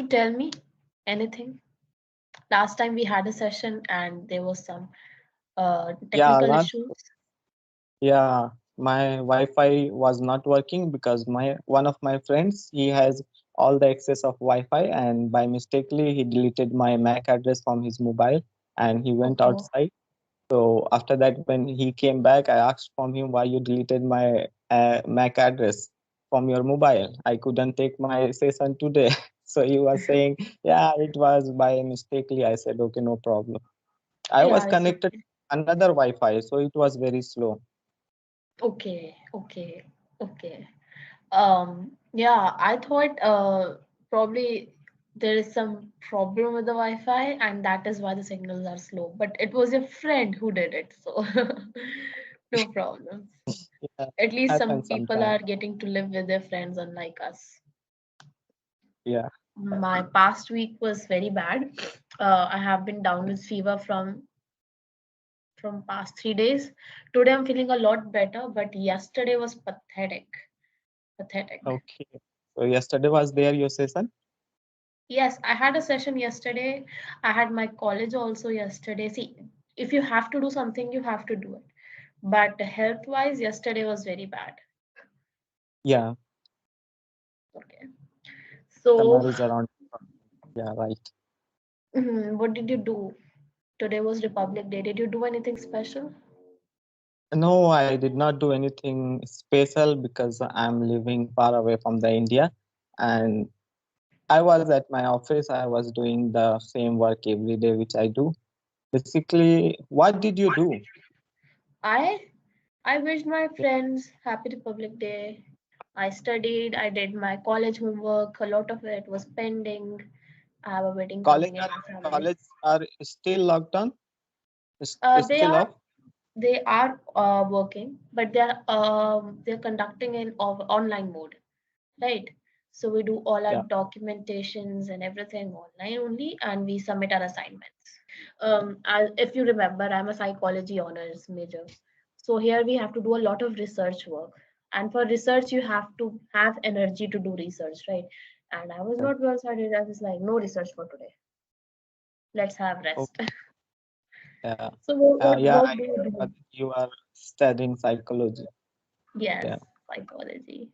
tell me anything? Last time we had a session and there was some Yeah, technical issues. yeah, my Wi-Fi was not working because my one of my friends, he has all the access of Wi-Fi, and by mistakenly he deleted my MAC address from his mobile and he went Okay. outside. So after that, when he came back, I asked from him why you deleted my MAC address from your mobile. I couldn't take my session today. So he was saying, yeah, it was by mistakenly. I said, okay, no problem. I was Yeah, it's connected okay. to another Wi-Fi, so it was very slow. Okay, okay, okay. Yeah, I thought probably there is some problem with the Wi-Fi and that is why the signals are slow. But it was your friend who did it, so no problems. Yeah, At least some happens people sometimes. are getting to live with their friends unlike us. Yeah. My past week was very bad. I have been down with fever from past 3 days. Today I'm feeling a lot better, but yesterday was pathetic. Pathetic. Okay. So yesterday was there your session? Yes, I had a session yesterday. I had my college also yesterday. See, if you have to do something, you have to do it. But health-wise, yesterday was very bad. Yeah. Okay. So, Summer is around. Yeah, right. what did you do? Today was Republic Day. Did you do anything special? No, I did not do anything special because I'm living far away from the India, and I was at my office. I was doing the same work every day, which I do. Basically, what did you do? I I wished my friends Happy Republic Day. I studied. I did my college homework. A lot of it was pending. I have a wedding College coming in are my family. college are still locked down? They Still are off? they are working, but they're conducting in of online mode, right? So we do all our Yeah. documentations and everything online only, and we submit our assignments. If you remember, I'm a psychology honors major, so here we have to do a lot of research work, and for research you have to have energy to do research, right? And I was Yeah. not well studied. I was like, no research for today. Let's have Oh, rest. yeah. So what what Yeah. I what do you remember do? that you are studying psychology. Yes, Yeah. psychology.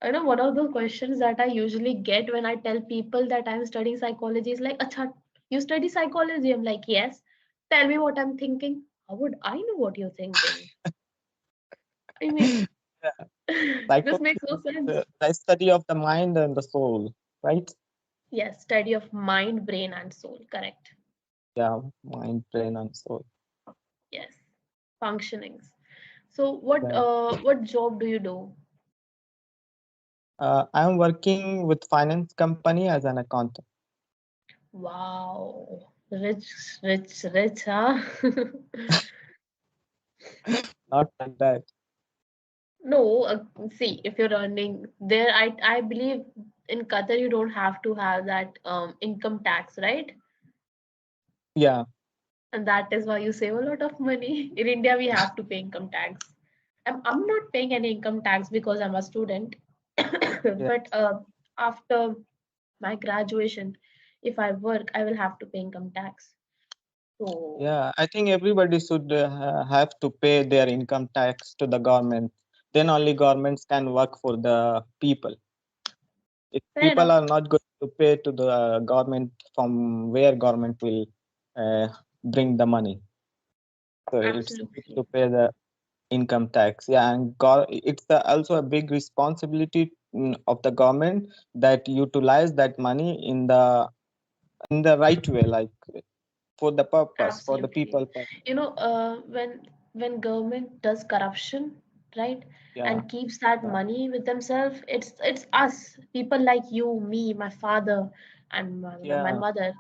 I know one of the questions that I usually get when I tell people that I'm studying psychology is like, Acha, you study psychology? I'm like, yes. Tell me what I'm thinking. How would I know what you're thinking? I mean, Yeah. this Psychology makes no is sense. the study of the mind and the soul, right? Yes, study of mind, brain, and soul. Correct. Yeah, mind, brain, and soul. Yes, functionings. So, Right. what job do you do? I'm working with finance company as an accountant. Wow, rich, rich, rich, huh? Not like that. No, see, if you're earning there, I believe in Qatar you don't have to have that income tax, right? Yeah. And that is why you save a lot of money. In India, we have to pay income tax. I'm not paying any income tax because I'm a student, Yeah. but after my graduation, if I work, I will have to pay income tax. So Yeah. I think everybody should have to pay their income tax to the government. Then only governments can work for the people. If fair people enough. are not going to pay to the government, from where government will uh, bring the money? So it's good Absolutely. to pay the income tax. Yeah, and it's also a big responsibility of the government that utilize that money in the right way, like for the purpose, for the Absolutely. people purpose. When government does corruption, right, Yeah, and keeps that yeah, money with themselves, it's us, people like you, me, my father, and my yeah, mother,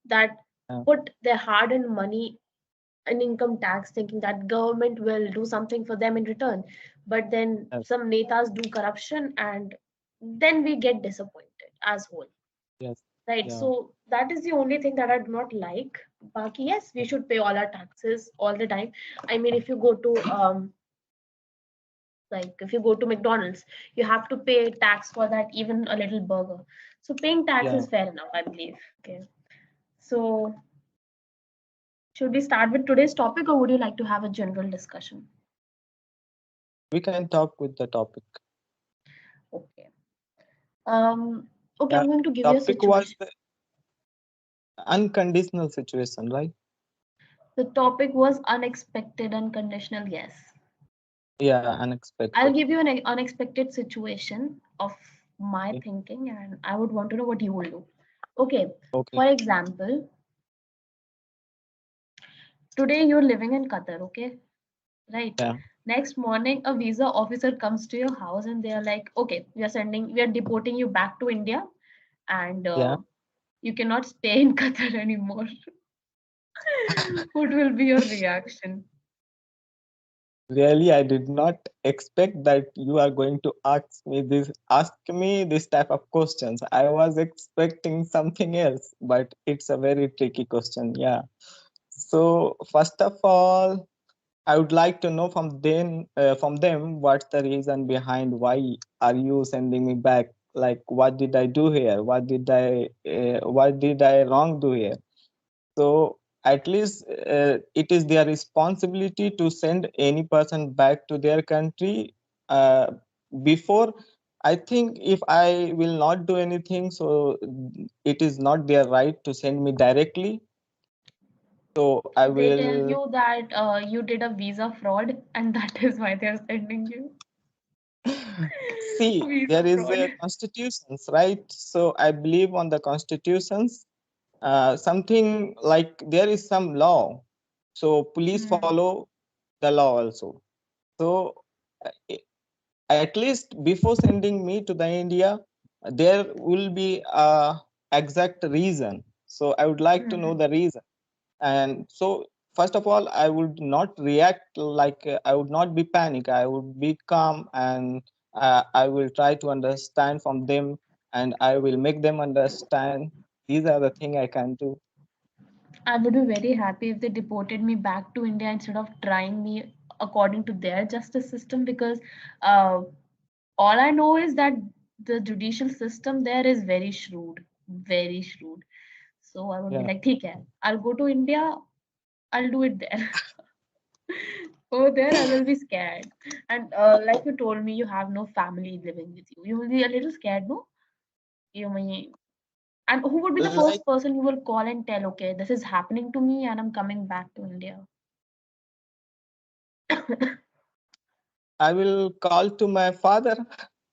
that yeah, put their hard-earned money in income tax, thinking that government will do something for them in return. But then yes, some netas do corruption, and then we get disappointed as whole. yes, Right. yeah, So that is the only thing that I do not like. Baki, yes, we yeah, should pay all our taxes all the time. I mean, if you go to Like if you go to McDonald's, you have to pay tax for that, even a little burger. So paying tax Yeah. is fair enough, I believe. Okay. So should we start with today's topic, or would you like to have a general discussion? We can talk with the topic. Okay. Um, okay, Uh, I'm going to give you a Topic was situation. the unconditional situation, right? The topic was unexpected and conditional, yes. Yeah, I'll unexpected. give you an unexpected situation of my Okay. thinking, and I would want to know what you will do. Okay, Okay. for example, today you're living in Qatar, okay? Right. Yeah. Next morning, a visa officer comes to your house and they are like, okay, we are deporting you back to India, and Yeah. you cannot stay in Qatar anymore. What will be your reaction? Really, I did not expect that you are going to ask me this type of questions. I was expecting something else, but it's a very tricky question. Yeah. So first of all, I would like to know from them, what's the reason behind why are you sending me back? Like, what did I do here? What did I wrong do here? So at least it is their responsibility to send any person back to their country. Uh, Before, I think if I will not do anything, so it is not their right to send me directly. So I So they tell will you that you did a visa fraud, and that is why they're sending you. see, Visa there is fraud. a constitutions, right? So I believe on the constitutions. Something like there is some law, so police Hmm. follow the law also. So uh, at least before sending me to the India, there will be a exact reason. So I would like to know Hmm. the reason. And so first of all, I would not react like I would not be panic. I would be calm, and I will try to understand from them, and I will make them understand. These are the thing I can do. I would be very happy if they deported me back to India instead of trying me according to their justice system, because uh, all I know is that the judicial system there is very shrewd, very shrewd. So I would be Yeah. like, ठीक है, I'll go to India, I'll do it there. Over there, I will be scared. And like you told me, you have no family living with you. You will be a little scared, no? You may. And who would be the Like first person you will call and tell, okay, this is happening to me and I'm coming back to India? I will call to my father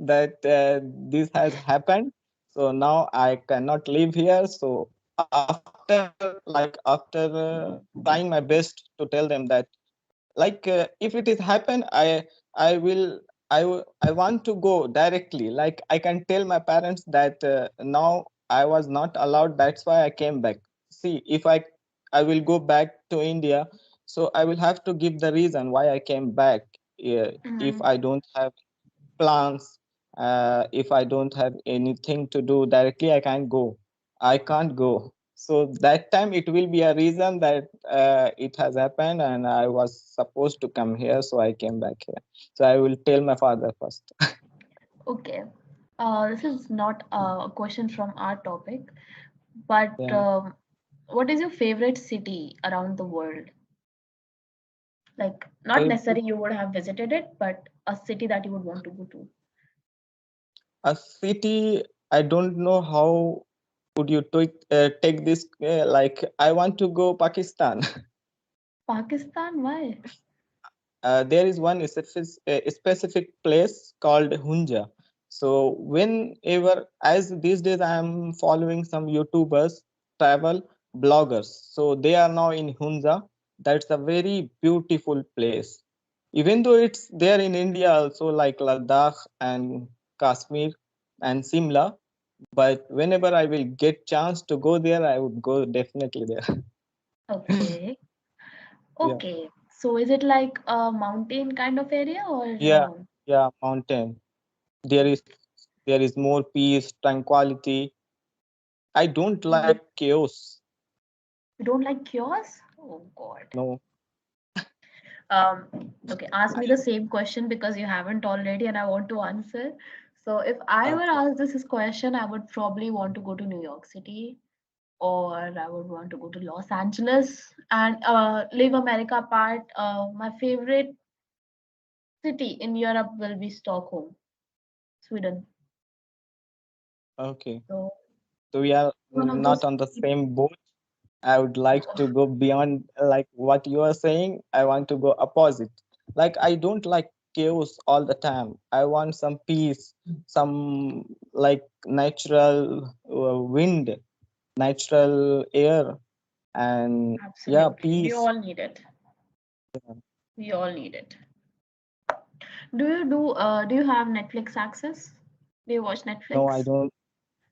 that this has happened. So now I cannot live here. So after trying my best to tell them that, like if it is happen, I want to go directly. Like I can tell my parents that now I was not allowed. That's why I came back. See, if I will go back to India, so I will have to give the reason why I came back. If Mhm. I don't have plans, if I don't have anything to do directly, I can't go. So that time it will be a reason that it has happened and I was supposed to come here, so I came back here. So I will tell my father first. Okay. This is not a question from our topic, but Yeah. what is your favorite city around the world? Like, not Favorite, necessarily you would have visited it, but a city that you would want to go to. a city, I don't know how would you take this, like I want to go Pakistan. Pakistan, why? There is one specific place called Hunja. So whenever, as these days I am following some YouTubers, travel bloggers. So they are now in Hunja. That's a very beautiful place. Even though it's there in India also, like Ladakh and Kashmir and Simla, but whenever I will get chance to go there, I would go definitely there. Okay. Yeah. Okay. So is it like a mountain kind of area, or Yeah, yeah, mountain. There is there is more peace, tranquility. I don't you like chaos. don't like chaos? Oh God. No. Okay, ask me the same question because you haven't already, and I want to answer. So, if I were Okay. asked this question, I would probably want to go to New York City, or I would want to go to Los Angeles and leave America apart. My favorite city in Europe will be Stockholm, Sweden. Okay. So, So we are one of not those. on the same boat. I would like to go beyond like what you are saying. I want to go opposite. Like I don't like chaos all the time. I want some peace, some like natural wind, natural air, and yeah, Absolutely, we peace. all need it. We all need it. Do you have Netflix access? Do you watch No, I Netflix? don't.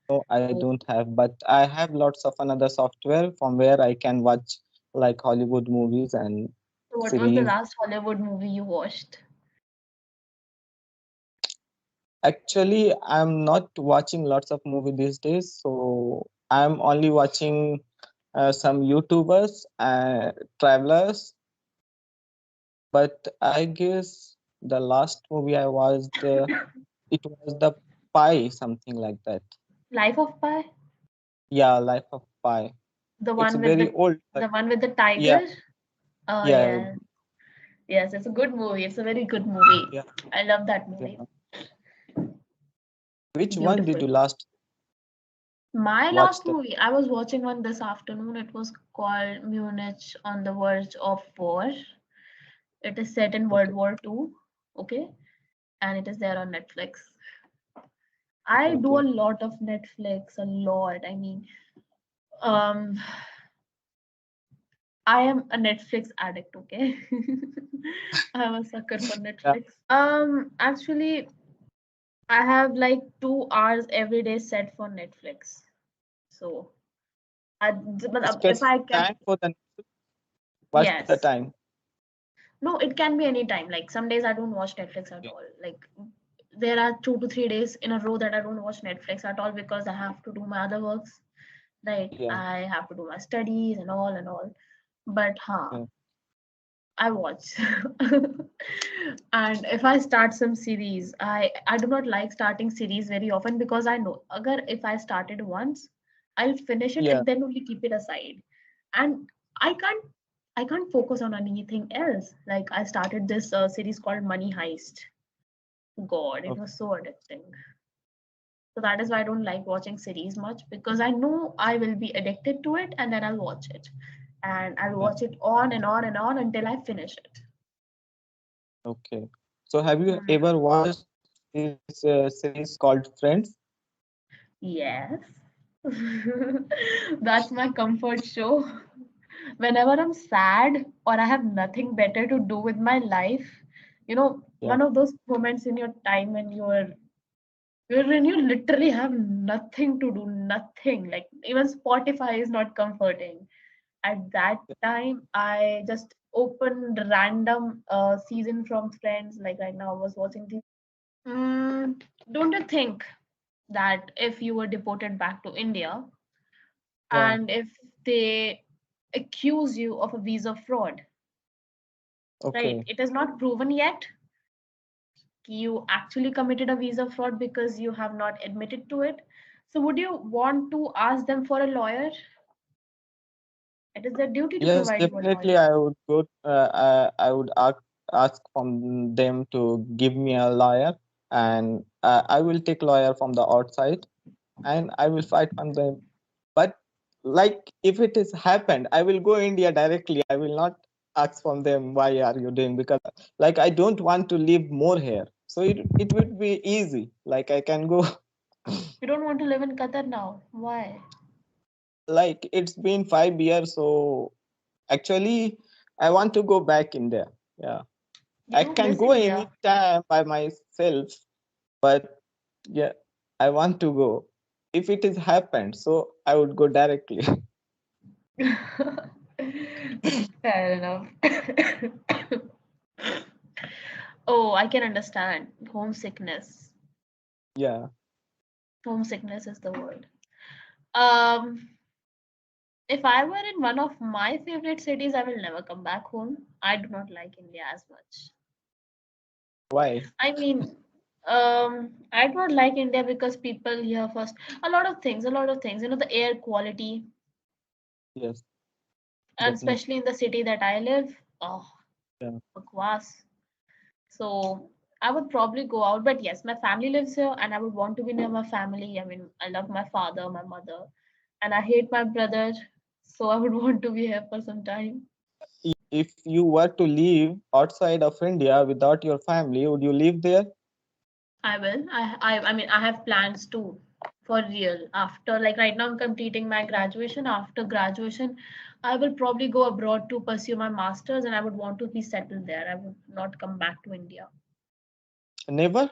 No, I Oh, don't have, but I have lots of another software from where I can watch like Hollywood movies and so what was the series. last Hollywood movie you watched? Actually, I'm not watching lots of movie these days, so I'm only watching some YouTubers and travelers. But I guess the last movie I watched, it was the Pi, something like that. Life of Pi? Yeah, Life of Pi. The It's one with very old, but the one with the yeah, tiger? Oh yeah, yeah. Yes, it's a good movie. It's a very good movie. yeah, I love that movie. yeah. Which one did Beautiful. you last My last watched? movie, I was watching one this afternoon. It was called Munich on the Verge of War. It is set in World Okay, War II. Okay. And it is there on Netflix. I do a okay. lot of Netflix, a lot. I mean, um, I am a Netflix addict, okay? I'm a sucker for Yeah, Netflix. Actually, I have like 2 hours every day set for Netflix. So, a but if specific I can, time for the what's the yes. time? No, it can be any time. Like some days I don't watch Netflix at Okay. all. Like there are 2 to 3 days in a row that I don't watch Netflix at all because I have to do my other works. Right. Yeah, I have to do my studies and all and all. But yeah, I watch. And if I start some series, I do not like starting series very often because I know agar if I started once, I'll finish it yeah. and then only keep it aside. And I can't I can't focus on anything else. Like I started this series called Money Heist. God, it Okay, was so addicting. So that is why I don't like watching series much because I know I will be addicted to it and then I'll watch it. And I'll yeah. watch it on and on and on until I finish it. Okay. So have you Hmm. ever watched this series called Friends? Yes. That's my comfort show. Whenever I'm sad or I have nothing better to do with my life, Yeah, one of those moments in your time when when you literally have nothing to do, nothing. Like even Spotify is not comforting. At that time, I just opened random season from Friends. Like right now, I was watching this. Don't you think that if you were deported back to India yeah. and if they accuse you of a visa fraud, right? Okay. It is not proven yet. You actually committed a visa fraud because you have not admitted to it. So, would you want to ask them for a lawyer? It is their duty to Yes, provide you a definitely. lawyer. I would go. I would ask from them to give me a lawyer, and I will take lawyer from the outside, and I will fight from them. But like if it has happened, I will go India directly. I will not ask from them why are you doing, because like I don't want to live more here. So it would be easy. Like I can go. You don't want to live in Qatar now. Why? Like it's been 5 years, so actually I want to go back India. Yeah, I You can miss go India. anytime by myself, but yeah, I want to go. If it is happened, so I would go directly. Fair enough. Oh, I can understand. Homesickness. Yeah. Homesickness is the word. Um, If I were in one of my favorite cities, I will never come back home. I do not like India as much. Why? I mean, I do not like India because people here first a lot of things. You know, the air quality, Yes, and definitely. especially in the city that I live, oh, Yeah. bakwas. So I would probably go out, but yes, my family lives here, and I would want to be near my family. I mean, I love my father, my mother, and I hate my brother, so I would want to be here for some time. If you were to live outside of India without your family, would you live there? I will. I mean, I have plans too, for real. After, like, right now, I'm completing my graduation. After graduation, I will probably go abroad to pursue my masters, and I would want to be settled there. I would not come back to India. Never?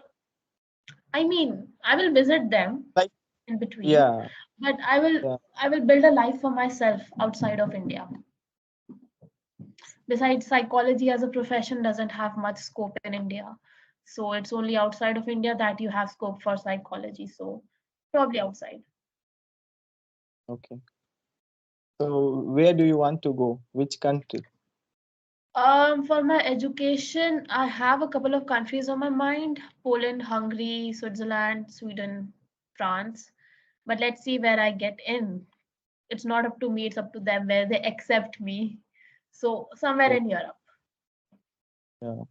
I mean, I will visit them Like, in between, yeah, but yeah, I will build a life for myself outside of India. Besides, psychology as a profession doesn't have much scope in India, so it's only outside of India that you have scope for psychology. So probably outside. okay. So where do you want to go? Which country? For my education, I have a couple of countries on my mind: Poland, Hungary, Switzerland, Sweden, France. But let's see where I get in. It's not up to me, it's up to them where they accept me. So, somewhere Oh, in Europe. yeah.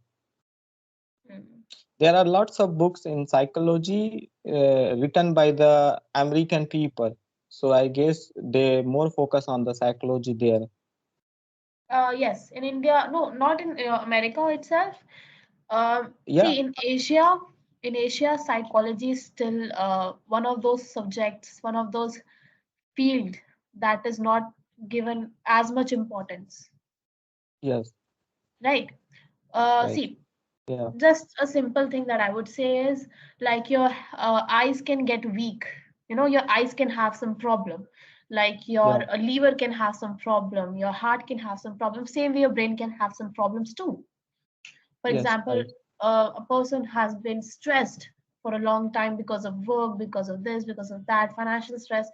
Mm. There are lots of books in psychology written by the American people. So I guess they more focus on the psychology there. Yes, in India, no, not in America itself. Yeah, See, in Asia, psychology is still one of those subjects, one of those field that is not given as much importance, yes, right? right. See, Yeah, just a simple thing that I would say is like your eyes can get weak. You know, your eyes can have some problem. Like your yeah, liver can have some problem. Your heart can have some problem. Same way, your brain can have some problems too. For yes, example, right. a person has been stressed for a long time because of work, because of this, because of that, financial stress.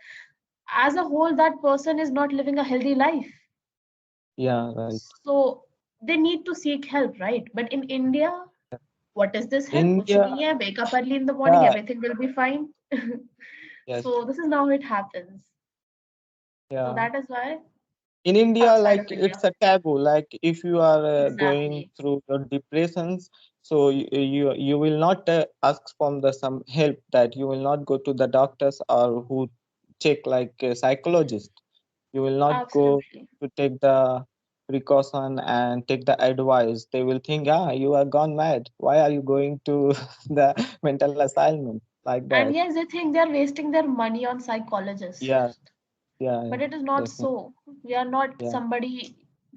As a whole, that person is not living a healthy life. Yeah, right. So they need to seek help, right? But in India, what is this help? Kuch India, nahi hai. Wake up early in the morning, yeah, everything will be fine. yes, So this is how it happens. So yeah. that is why In India, outside of like India. it's a taboo. Like if you are going Exactly. through your depressions, so you will not ask from the some help, that you will not go to the doctors or who check like a psychologist. You will not go Absolutely. to take the precaution and take the advice. They will think, ah, you are gone mad. Why are you going to the mental asylum like that? And yes, they think they're wasting their money on psychologists. Yeah, yeah, But it is not definitely. so. We are not Yeah, somebody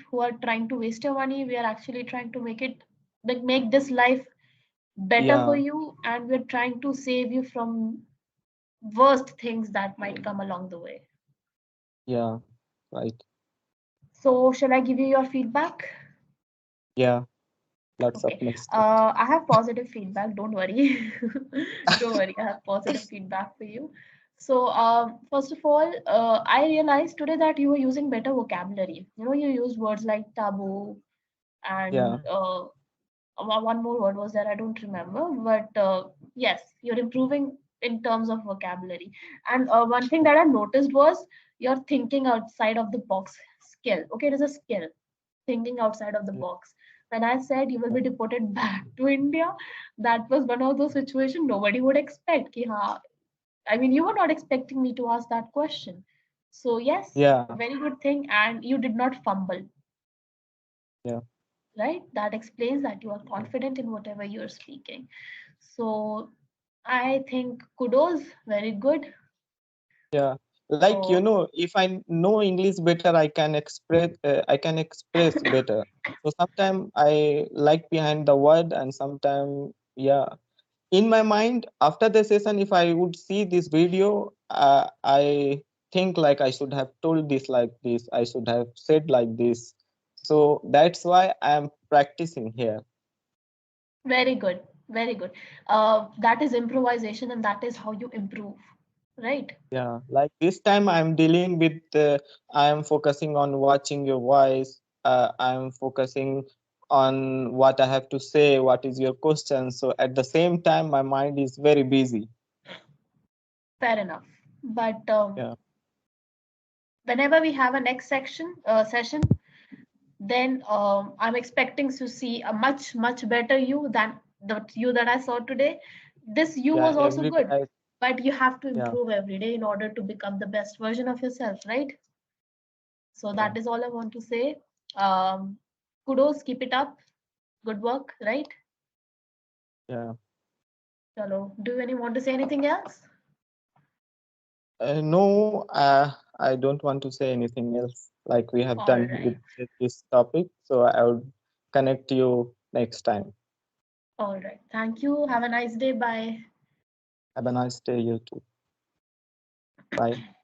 who are trying to waste your money. We are actually trying to make it, like, make this life better for yeah, you, and we're trying to save you from worst things that might come along the way. yeah, right. So, shall I give you your feedback? Yeah, lots of Okay. mistakes. I have positive feedback. Don't worry. Don't worry. I have positive feedback for you. So, first of all, I realized today that you were using better vocabulary. You know, you used words like taboo Yeah, and one more word was there. I don't remember. But yes, you're improving in terms of vocabulary. And one thing that I noticed was your thinking outside of the box skill. Okay, it is a skill, thinking outside of the yeah, box. When I said you will be deported back to India, that was one of those situations nobody would expect. Ki, हाँ, I mean, you were not expecting me to ask that question. So, yes, yeah, very good thing. And you did not fumble, yeah, right? That explains that you are confident in whatever you're speaking. So, I think kudos, very good. yeah. Like So, if I know English better, I can express better. So sometimes I like behind the word, and sometimes, yeah. In my mind, after the session, if I would see this video, I think like I should have told this like this. I should have said like this. So that's why I am practicing here. very good, very good. That is improvisation, and that is how you improve. right? Yeah, like this time I'm dealing with, I am focusing on watching your voice. I am focusing on what I have to say, what is your question. So at the same time, my mind is very busy. Fair enough. But Yeah, whenever we have a next session, then I'm expecting to see a much better you than the you that I saw today. This you yeah, was also every day. good, but you have to Yeah, improve every day in order to become the best version of yourself, right? So yeah, that is all I want to say. Um, Kudos, keep it up. Good work, right? yeah. Chalo. Do you any want to say anything else? No, I don't want to say anything else. Like we have All done with right. this topic, so I would connect you next time. All right. Thank you. Have a nice day. Bye. Have a nice day, you too. Bye.